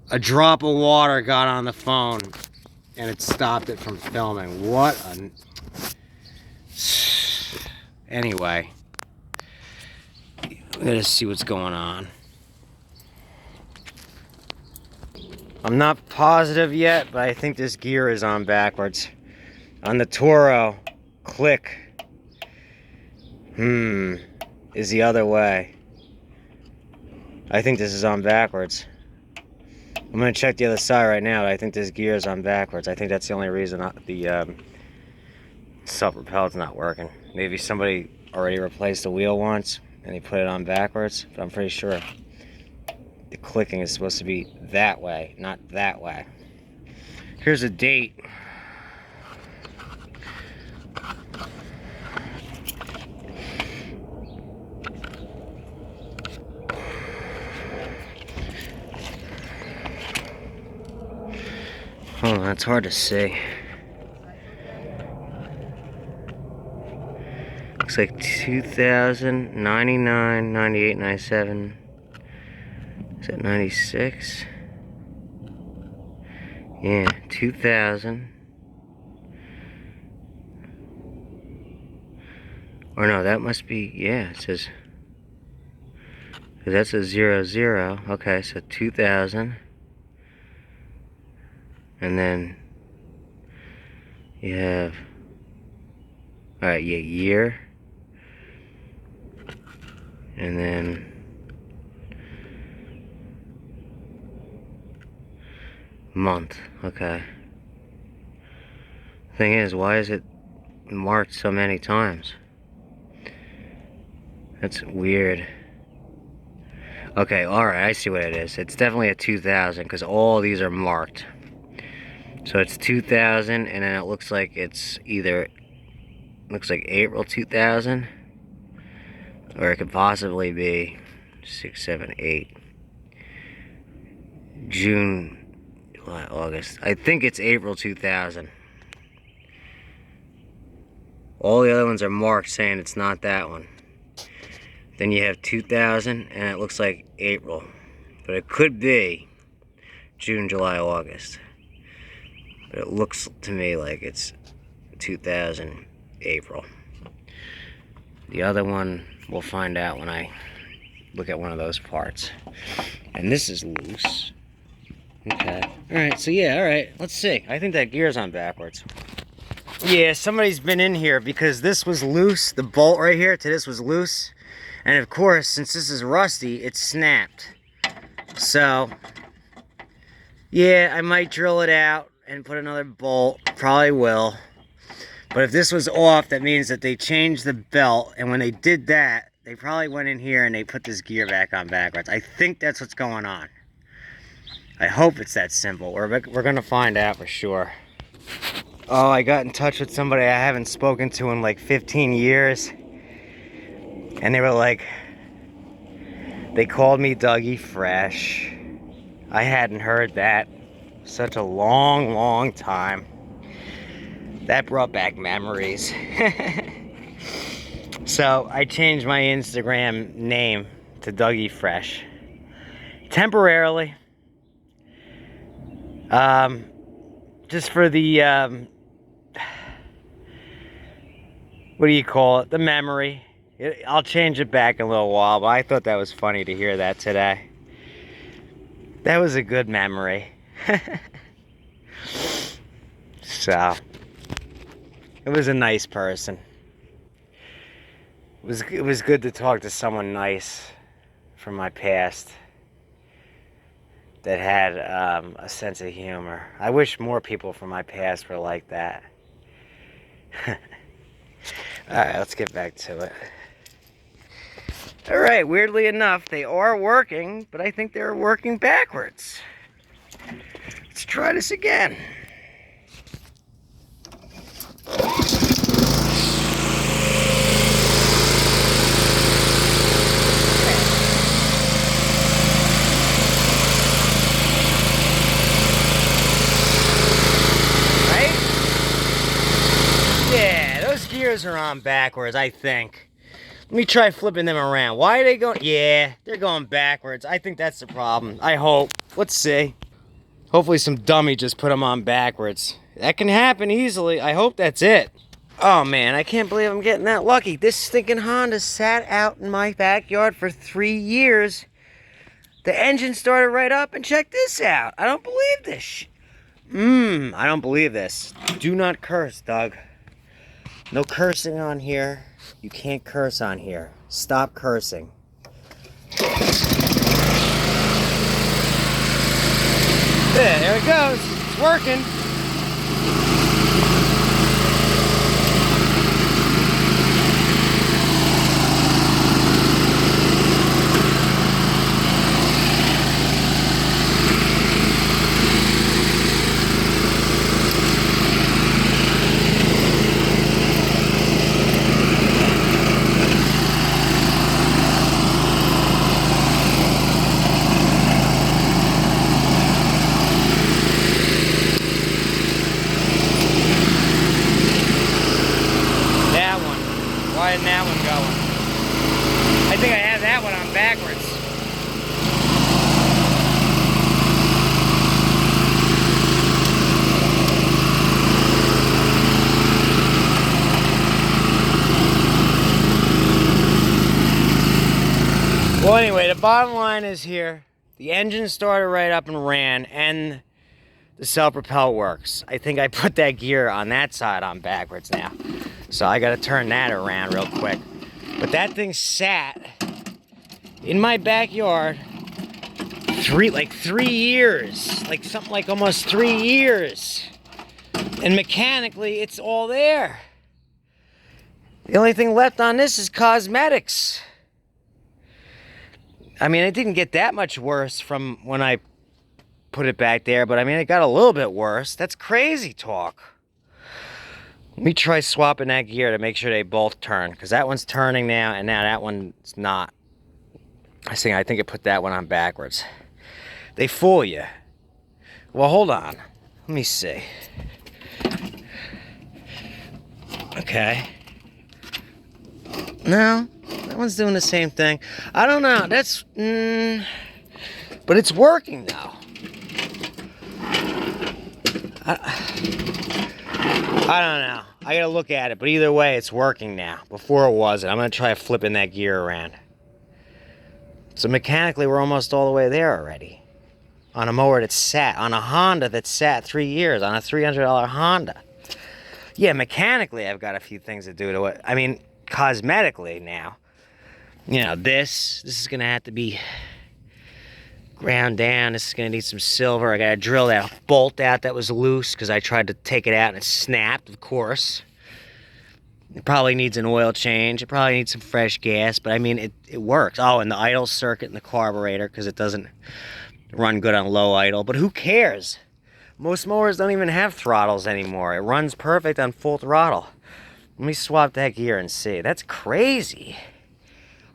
a drop of water got on the phone and it stopped it from filming. What a... Anyway, let's see what's going on. I'm not positive yet, but I think this gear is on backwards. On the Toro, click. Is the other way. I think this is on backwards. I'm gonna check the other side right now, but I think this gear is on backwards. I think that's the only reason the self-propelled's not working. Maybe somebody already replaced the wheel once and they put it on backwards, but I'm pretty sure the clicking is supposed to be that way, not that way. Here's a date. Oh, that's hard to see. Looks like 2000, 99, 98, 97. Is that 96? Yeah, 2000. Or no, that must be, yeah, it says, because that's a 00. Okay, so 2000. And then you have, alright, yeah, year. And then month. Okay. Thing is, why is it marked so many times? That's weird. Okay, alright, I see what it is. It's definitely a 2000 because all these are marked. So it's 2000, and then it looks like it's either, looks like April 2000, or it could possibly be 6, 7, 8, June, July, August. I think it's April 2000. All the other ones are marked saying it's not that one. Then you have 2000, and it looks like April, but it could be June, July, August. But it looks to me like it's 2000 April. The other one, we'll find out when I look at one of those parts. And this is loose. Okay. Alright, so yeah, alright. Let's see. I think that gear's on backwards. Yeah, somebody's been in here because this was loose. The bolt right here to this was loose. And of course, since this is rusty, it's snapped. So, yeah, I might drill it out and put another bolt. Probably will. But if this was off, that means that they changed the belt, and when they did that, they probably went in here and they put this gear back on backwards. I think that's what's going on. I hope it's that simple. We're gonna find out for sure. Oh, I got in touch with somebody I haven't spoken to in like 15 years. And they were like, they called me Dougie Fresh. I hadn't heard that such a long, long time. That brought back memories. So I changed my Instagram name to Dougie Fresh. Temporarily. Just for the, what do you call it? The memory. I'll change it back in a little while, but I thought that was funny to hear that today. That was a good memory. So, it was a nice person. It was good to talk to someone nice from my past that had a sense of humor. I wish more people from my past were like that. Alright, let's get back to it. Alright, weirdly enough, they are working, but I think they're working backwards. Let's try this again. Gears are on backwards, I think. Let me try flipping them around. Why are they going? Yeah, they're going backwards. I think that's the problem. I hope. Let's see. Hopefully some dummy just put them on backwards. That can happen easily. I hope that's it. Oh man, I can't believe I'm getting that lucky. This stinking Honda sat out in my backyard for 3 years. The engine started right up, and check this out. I don't believe this. I don't believe this. Do not curse, Doug. No cursing on here. You can't curse on here. Stop cursing. There it goes. It's working. Why isn't that one going? I think I have that one on backwards. Well, anyway, the bottom line is here. The engine started right up and ran, and the self-propel works. I think I put that gear on that side on backwards now. So I gotta turn that around real quick. But that thing sat in my backyard like 3 years. Like something like almost 3 years. And mechanically, it's all there. The only thing left on this is cosmetics. I mean, it didn't get that much worse from when I put it back there, but I mean, it got a little bit worse. That's crazy talk. Let me try swapping that gear to make sure they both turn, because that one's turning now, and now that one's not. I think it put that one on backwards. They fool you. Well, hold on. Let me see. Okay. No, that one's doing the same thing. I don't know. That's... but it's working now. I don't know. I gotta look at it, but either way, it's working now. Before it wasn't. I'm gonna try flipping that gear around. So mechanically, we're almost all the way there already. On a mower that sat, on a Honda that sat 3 years, on a $300 Honda. Yeah, mechanically, I've got a few things to do to it. I mean, cosmetically now. You know, this is gonna have to be ground down. This is gonna need some silver. I gotta drill that bolt out that was loose because I tried to take it out and it snapped, of course. It probably needs an oil change. It probably needs some fresh gas, but I mean, it works. Oh, and the idle circuit and the carburetor, because it doesn't run good on low idle, but who cares? Most mowers don't even have throttles anymore. It runs perfect on full throttle. Let me swap that gear and see. That's crazy.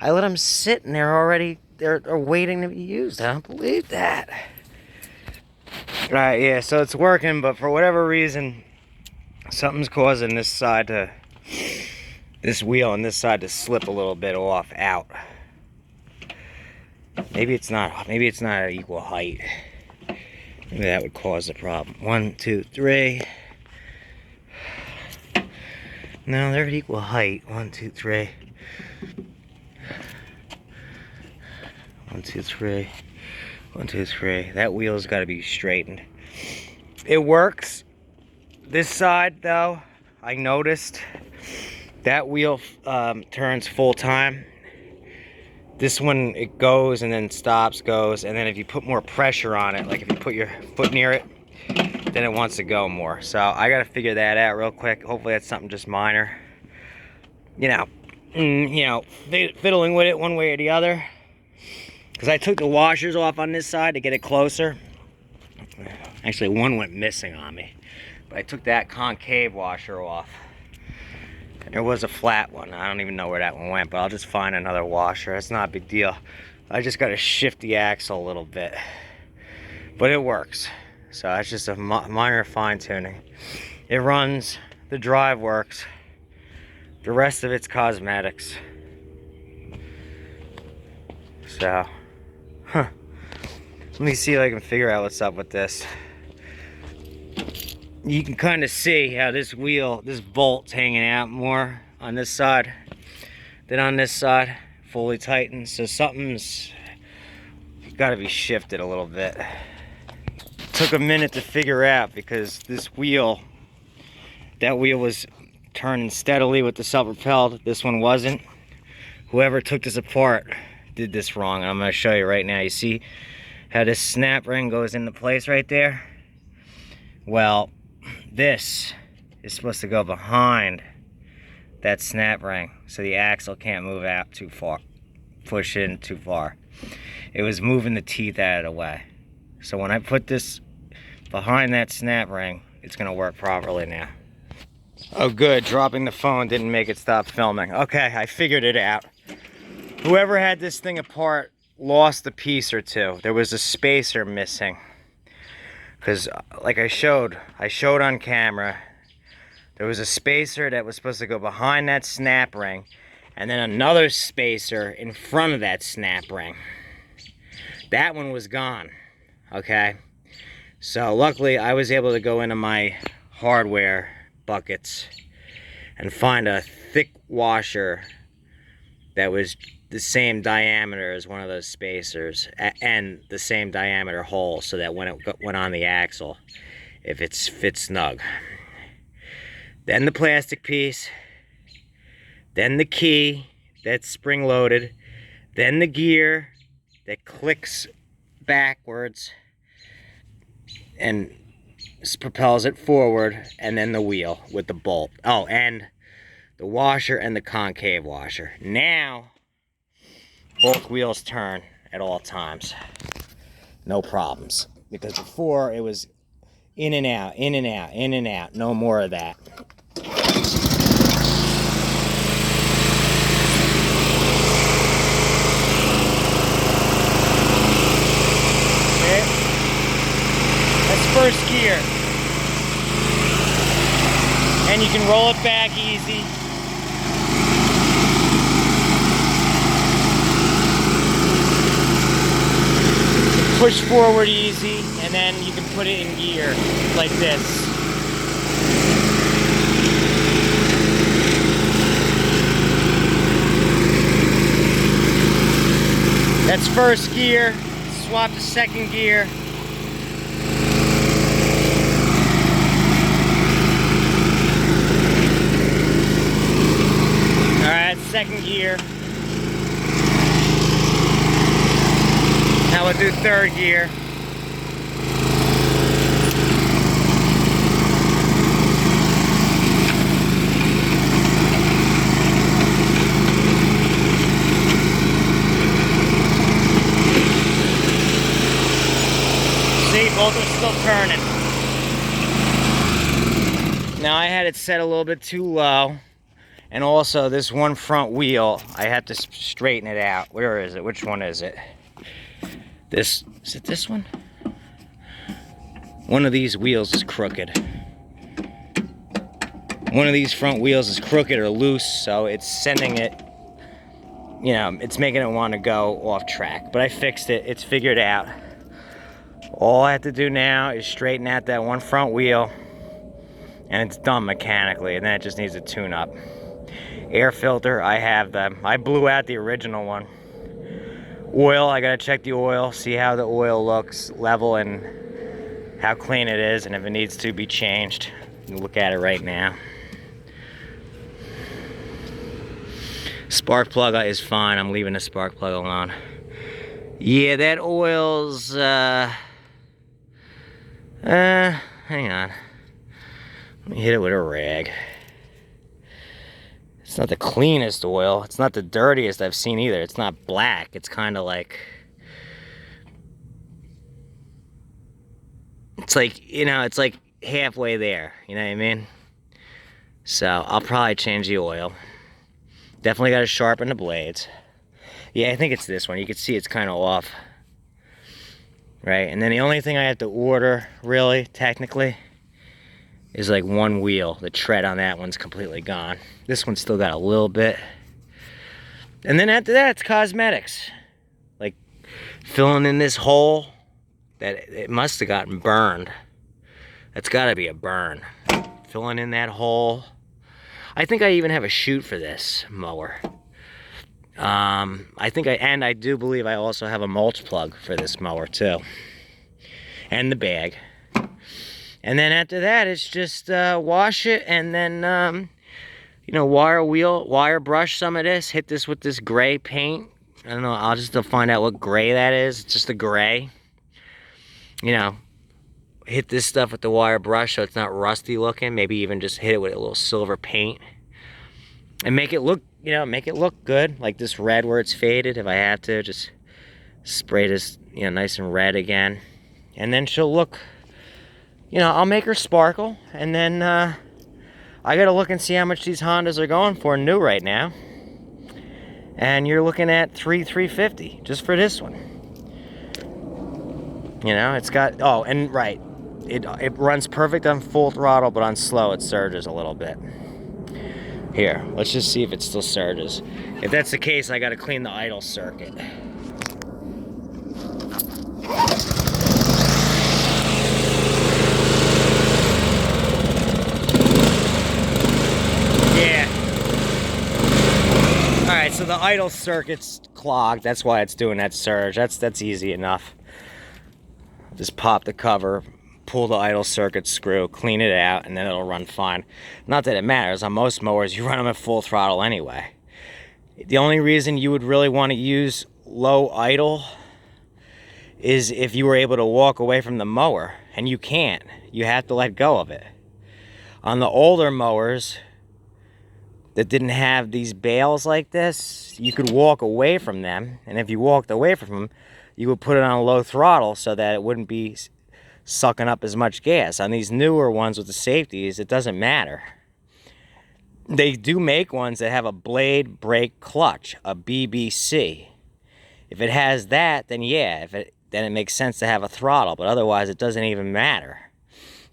I let them sit and they're already they're waiting to be used. I don't believe that. Alright, yeah, so it's working, but for whatever reason, something's causing this side to, this wheel and this side to slip a little bit out. Maybe it's not at equal height. Maybe that would cause the problem. 1, 2, 3. No, they're at equal height. 1, 2, 3. 1, 2, 3. 1, 2, 3. That wheel's got to be straightened. It works. This side, though, I noticed that wheel turns full time. This one, it goes and then stops, goes, and then if you put more pressure on it, like if you put your foot near it, then it wants to go more. So I got to figure that out real quick. Hopefully that's something just minor. You know, fiddling with it one way or the other. Because I took the washers off on this side to get it closer. Actually, one went missing on me. But I took that concave washer off. And there was a flat one. I don't even know where that one went, but I'll just find another washer. That's not a big deal. I just got to shift the axle a little bit. But it works. So that's just a minor fine-tuning. It runs. The drive works. The rest of it's cosmetics. So... Let me see if I can figure out what's up with this. You can kind of see how this wheel, this bolt's hanging out more on this side than on this side, fully tightened. So something's got to be shifted a little bit. Took a minute to figure out because this wheel, that wheel was turning steadily with the self-propelled. This one wasn't. Whoever took this apart did this wrong. I'm going to show you right now. You see how this snap ring goes into place right there? Well, this is supposed to go behind that snap ring so the axle can't move out too far, push in too far. It was moving the teeth out of the way. So when I put this behind that snap ring, it's going to work properly now. Oh good, dropping the phone didn't make it stop filming. Okay, I figured it out. Whoever had this thing apart lost a piece or two. There was a spacer missing. Because like I showed on camera, there was a spacer that was supposed to go behind that snap ring, and then another spacer in front of that snap ring. That one was gone, okay? So luckily I was able to go into my hardware buckets and find a thick washer that was the same diameter as one of those spacers and the same diameter hole, so that when it went on the axle, if it fits snug. Then the plastic piece, then the key that's spring loaded, then the gear that clicks backwards and propels it forward, and then the wheel with the bolt. Oh, and the washer and the concave washer. Now both wheels turn at all times. No problems. Because before it was in and out, in and out, in and out. No more of that. Okay. That's first gear. And you can roll it back easy. Push forward easy, and then you can put it in gear like this. That's first gear. Swap to second gear. Alright, second gear. Now we'll do third gear. See, both are still turning. Now I had it set a little bit too low. And also this one front wheel, I have to straighten it out. Where is it? Which one is it? Is it this one? One of these wheels is crooked. One of these front wheels is crooked or loose, so it's sending it, you know, it's making it want to go off track. But I fixed it, it's figured out. All I have to do now is straighten out that one front wheel, and it's done mechanically, and then it just needs a tune-up. Air filter, I blew out the original one. Oil, I gotta check the oil, see how the oil looks, level, and how clean it is, and if it needs to be changed. You can look at it right now. Spark plug is fine, I'm leaving the spark plug alone. Yeah, that oil's, hang on. Let me hit it with a rag. It's not the cleanest oil. It's not the dirtiest I've seen either. It's not black. It's kind of like... It's like, you know, it's like halfway there. You know what I mean? So, I'll probably change the oil. Definitely got to sharpen the blades. Yeah, I think it's this one. You can see it's kind of off. Right? And then the only thing I have to order, really, technically, is like one wheel. The tread on that one's completely gone. This one's still got a little bit. And then after that, it's cosmetics. Like filling in this hole that it must have gotten burned. That's got to be a burn. Filling in that hole. I think I even have a chute for this mower. I do believe I also have a mulch plug for this mower too. And the bag. And then after that, it's just wash it and then, you know, wire brush some of this. Hit this with this gray paint. I don't know, I'll just find out what gray that is. It's just a gray. You know, hit this stuff with the wire brush so it's not rusty looking. Maybe even just hit it with a little silver paint. And make it look, you know, make it look good. Like this red where it's faded. If I have to, just spray this, you know, nice and red again. And then she'll look, you know, I'll make her sparkle. And then I gotta look and see how much these Hondas are going for new right now. And you're looking at $350 just for this one. You know, it's got, oh, and right, it runs perfect on full throttle, but on slow it surges a little bit. Here, let's just see if it still surges. If that's the case, I gotta clean the idle circuit. Yeah. All right, so the idle circuit's clogged. That's why it's doing that surge. That's easy enough. Just pop the cover, pull the idle circuit screw, clean it out, and then it'll run fine. Not that it matters. On most mowers, you run them at full throttle anyway. The only reason you would really want to use low idle is if you were able to walk away from the mower, and you can't. You have to let go of it. On the older mowers that didn't have these bales like this, you could walk away from them, and if you walked away from them, you would put it on a low throttle so that it wouldn't be sucking up as much gas. On these newer ones with the safeties, it doesn't matter. They do make ones that have a blade brake clutch, a BBC. If it has that, then yeah, then it makes sense to have a throttle, but otherwise it doesn't even matter.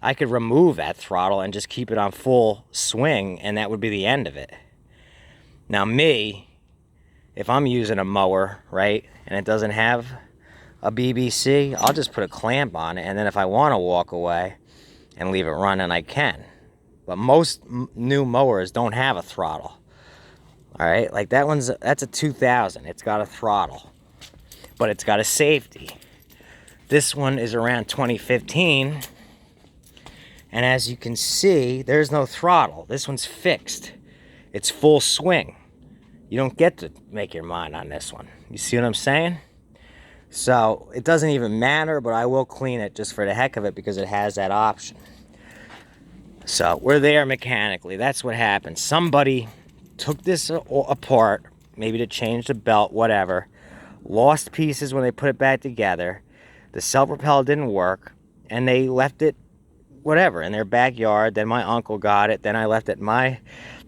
I could remove that throttle and just keep it on full swing, and that would be the end of it. Now me, if I'm using a mower, right, and it doesn't have a BBC, I'll just put a clamp on it, and then if I want to walk away and leave it running, I can. But most new mowers don't have a throttle. All right, like that's a 2000. It's got a throttle, but it's got a safety. This one is around 2015, and as you can see, there's no throttle. This one's fixed. It's full swing. You don't get to make your mind on this one. You see what I'm saying? So it doesn't even matter, but I will clean it just for the heck of it because it has that option. So we're there mechanically. That's what happened. Somebody took this apart, maybe to change the belt, whatever. Lost pieces when they put it back together. The self-propel didn't work, and they left it, whatever, in their backyard. Then my uncle got it. Then I left it in my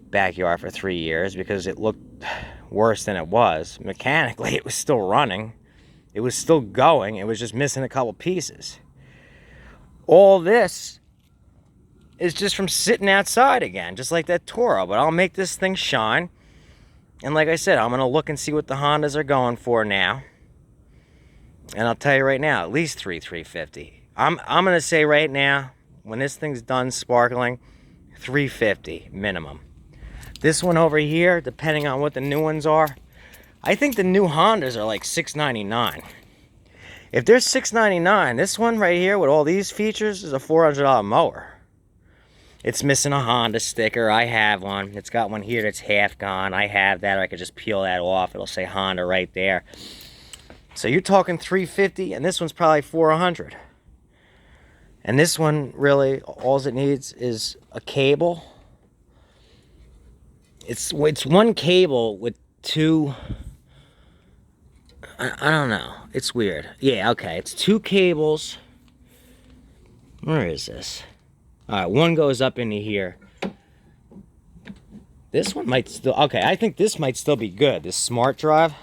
backyard for 3 years because it looked worse than it was. Mechanically, it was still running. It was still going. It was just missing a couple pieces. All this is just from sitting outside again, just like that Toro. But I'll make this thing shine. And like I said, I'm going to look and see what the Hondas are going for now. And I'll tell you right now, at least $350. I'm going to say right now, when this thing's done sparkling, $350 minimum. This one over here, depending on what the new ones are, I think the new Hondas are like $699. If they're $699, this one right here with all these features is a $400 mower. It's missing a Honda sticker. I have one. It's got one here that's half gone. I have that. I could just peel that off. It'll say Honda right there. So you're talking $350, and this one's probably $400. And this one, really, all it needs is a cable. It's one cable with two... I don't know. It's weird. Yeah, okay. It's two cables. Where is this? Alright, one goes up into here. This one might still... Okay, I think this might still be good. This smart drive.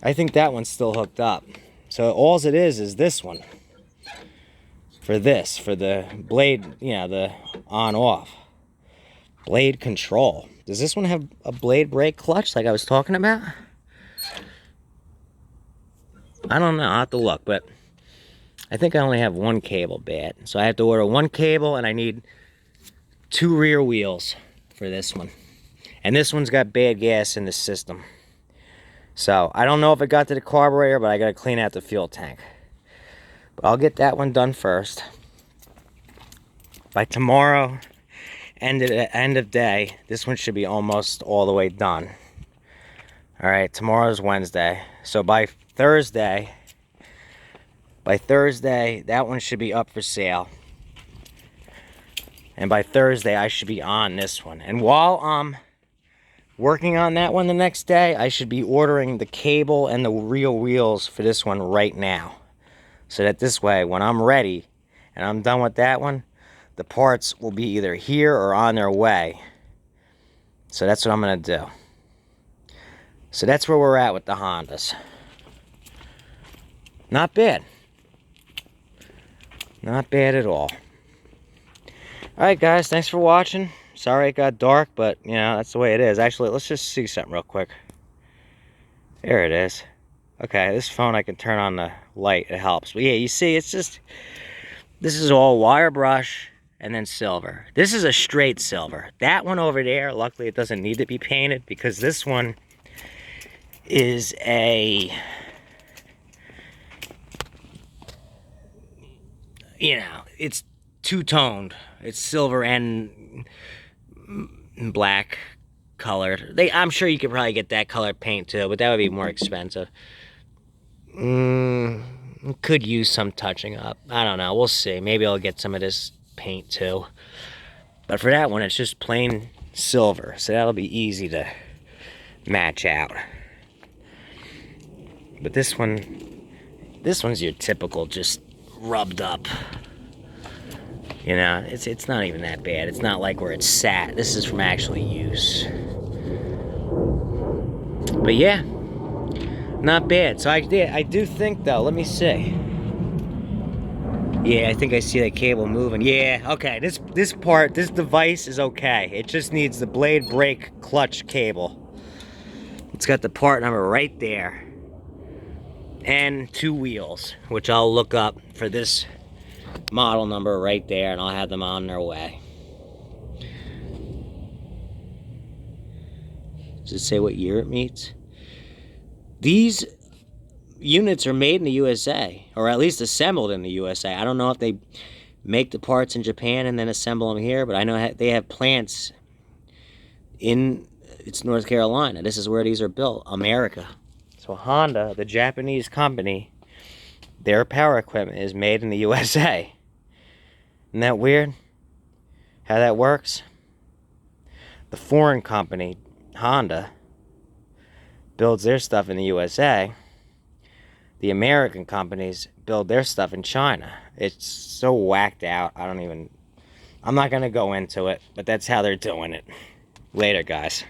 I think that one's still hooked up. So all it is this one. For this. For the blade, you know, the on-off. Blade control. Does this one have a blade brake clutch like I was talking about? I don't know. I'll have to look, but I think I only have one cable bad. So I have to order one cable, and I need 2 rear wheels for this one. And this one's got bad gas in the system. So I don't know if it got to the carburetor, but I got to clean out the fuel tank. But I'll get that one done first. By tomorrow, end of day, this one should be almost all the way done. All right, tomorrow's Wednesday. So by Thursday, that one should be up for sale. And by Thursday, I should be on this one. And while I'm working on that one the next day, I should be ordering the cable and the rear wheels for this one right now. So that this way, when I'm ready and I'm done with that one, the parts will be either here or on their way. So that's what I'm going to do. So that's where we're at with the Hondas. Not bad. Not bad at all. Alright guys, thanks for watching. Sorry it got dark, but you know, that's the way it is. Actually, let's just see something real quick. There it is. Okay, this phone I can turn on the light, it helps. But yeah, you see, it's just, this is all wire brush and then silver. This is a straight silver. That one over there, luckily it doesn't need to be painted because this one is a, you know, it's two-toned. It's silver and black colored. I'm sure you could probably get that colored paint too, but that would be more expensive. Could use some touching up. I don't know. We'll see. Maybe I'll get some of this paint too. But for that one, it's just plain silver, so that'll be easy to match out. But this one's your typical just rubbed up. You know, it's not even that bad. It's not like where it's sat. This is from actually use. But yeah, not bad. So I do think though, let me see. Yeah, I think I see that cable moving. Yeah, okay, this device is okay. It just needs the blade brake clutch cable. It's got the part number right there. And 2 wheels, which I'll look up for this model number right there, and I'll have them on their way. Does it say what year it meets? These units are made in the USA, or at least assembled in the USA. I don't know if they make the parts in Japan and then assemble them here, but I know they have plants in North Carolina. This is where these are built, America. So Honda, the Japanese company, their power equipment is made in the USA. Isn't that weird? How that works? The foreign company, Honda, builds their stuff in the USA. The American companies build their stuff in China. It's so whacked out. I'm not going to go into it, but that's how they're doing it. Later, guys.